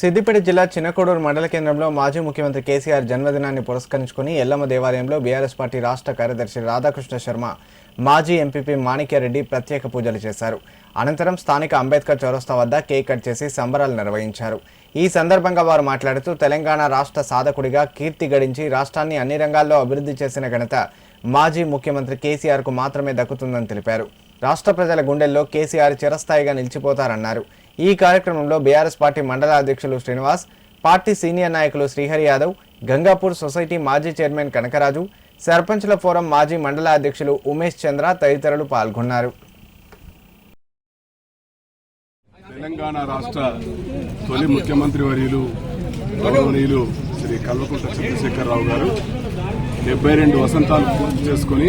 సిద్దిపేట జిల్లా చిన్నకోడూరు మండల కేంద్రంలో మాజీ ముఖ్యమంత్రి కేసీఆర్ జన్మదినాన్ని పురస్కరించుకుని ఎల్లమ్మ దేవాలయంలో బీఆర్ఎస్ పార్టీ రాష్ట్ర కార్యదర్శి రాధాకృష్ణ శర్మ, మాజీ ఎంపీపీ మాణిక్యారెడ్డి ప్రత్యేక పూజలు చేశారు. అనంతరం స్థానిక అంబేద్కర్ చౌరస్తా వద్ద కేక్ కట్ చేసి సంబరాలు నిర్వహించారు. ఈ సందర్భంగా వారు మాట్లాడుతూ తెలంగాణ రాష్ట్ర సాధకుడిగా కీర్తి గడించి రాష్ట్రాన్ని అన్ని రంగాల్లో అభివృద్ధి చేసిన ఘనత మాజీ ముఖ్యమంత్రి కేసీఆర్కు మాత్రమే దక్కుతుందని తెలిపారు. రాష్ట్ర ప్రజల గుండెల్లో కేసీఆర్ చిరస్థాయిగా నిలిచిపోతారన్నారు. ఈ కార్యక్రమంలో బీఆర్ఎస్ పార్టీ మండల అధ్యక్షులు శ్రీనివాస్, పార్టీ సీనియర్ నాయకులు శ్రీహరి యాదవ్, గంగాపూర్ సొసైటీ మాజీ చైర్మన్ కనకరాజు, సర్పంచ్ల ఫోరం మాజీ మండల అధ్యక్షులు ఉమేష్ చంద్ర తదితరులు పాల్గొన్నారు. తెలంగాణ రాష్ట్ర తొలి ముఖ్యమంత్రి వర్యులు గౌరవనీయులు శ్రీ కల్వకుంట్ల చంద్రశేఖరరావు గారు 72 వసంతాలు పూర్తి చేసుకుని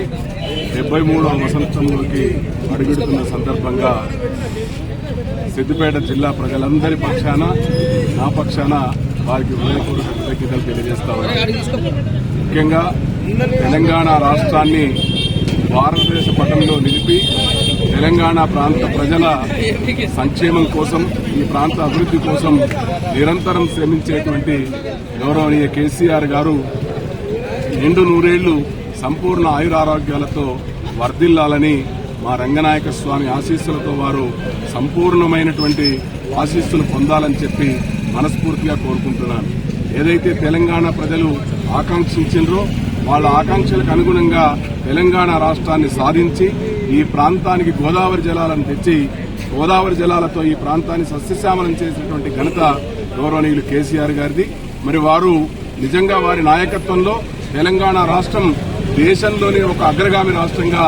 73వ వసంతంలోకి అడుగుడుతున్న సందర్భంగా సిద్దిపేట జిల్లా ప్రజలందరి పక్షాన, నా పక్షాన వారికి హృదయపూర్వక కృతజ్ఞతలు తెలియజేస్తా ఉన్నాను. ముఖ్యంగా తెలంగాణ రాష్ట్రాన్ని భారతదేశ పటంలో నిలిపి తెలంగాణ ప్రాంత ప్రజల సంక్షేమం కోసం, ఈ ప్రాంత అభివృద్ధి కోసం నిరంతరం శ్రమించేటువంటి గౌరవనీయ కేసీఆర్ గారు నిండు నూరేళ్లు సంపూర్ణ ఆయురారోగ్యాలతో వర్ధిల్లాలని, మా రంగనాయక స్వామి ఆశీస్సులతో వారు సంపూర్ణమైనటువంటి ఆశీస్సులు పొందాలని చెప్పి మనస్ఫూర్తిగా కోరుకుంటున్నాను. ఏదైతే తెలంగాణ ప్రజలు ఆకాంక్షించారో వాళ్ళ ఆకాంక్షలకు అనుగుణంగా తెలంగాణ రాష్ట్రాన్ని సాధించి ఈ ప్రాంతానికి గోదావరి జలాలను తెచ్చి గోదావరి జలాలతో ఈ ప్రాంతాన్ని సస్యశ్యామలం చేసినటువంటి ఘనత గౌరవనీయులు కేసీఆర్ గారిది. మరి వారు నిజంగా వారి నాయకత్వంలో తెలంగాణ రాష్ట్రం దేశంలోని ఒక అగ్రగామి రాష్ట్రంగా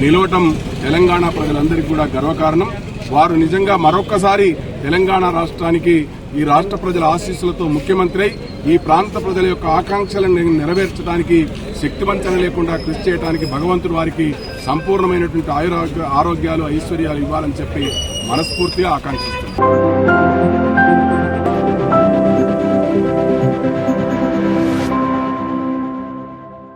నిలవటం తెలంగాణ ప్రజలందరికీ కూడా గర్వకారణం. వారు నిజంగా మరొక్కసారి తెలంగాణ రాష్ట్రానికి ఈ రాష్ట్ర ప్రజల ఆశీస్సులతో ముఖ్యమంత్రి ఈ ప్రాంత ప్రజల యొక్క ఆకాంక్షలను నెరవేర్చడానికి శక్తివంచన లేకుండా కృషి చేయడానికి భగవంతుడు వారికి సంపూర్ణమైనటువంటి ఆరోగ్యాలు, ఐశ్వర్యాలు ఇవ్వాలని చెప్పి మనస్ఫూర్తిగా ఆకాంక్షిస్తున్నారు.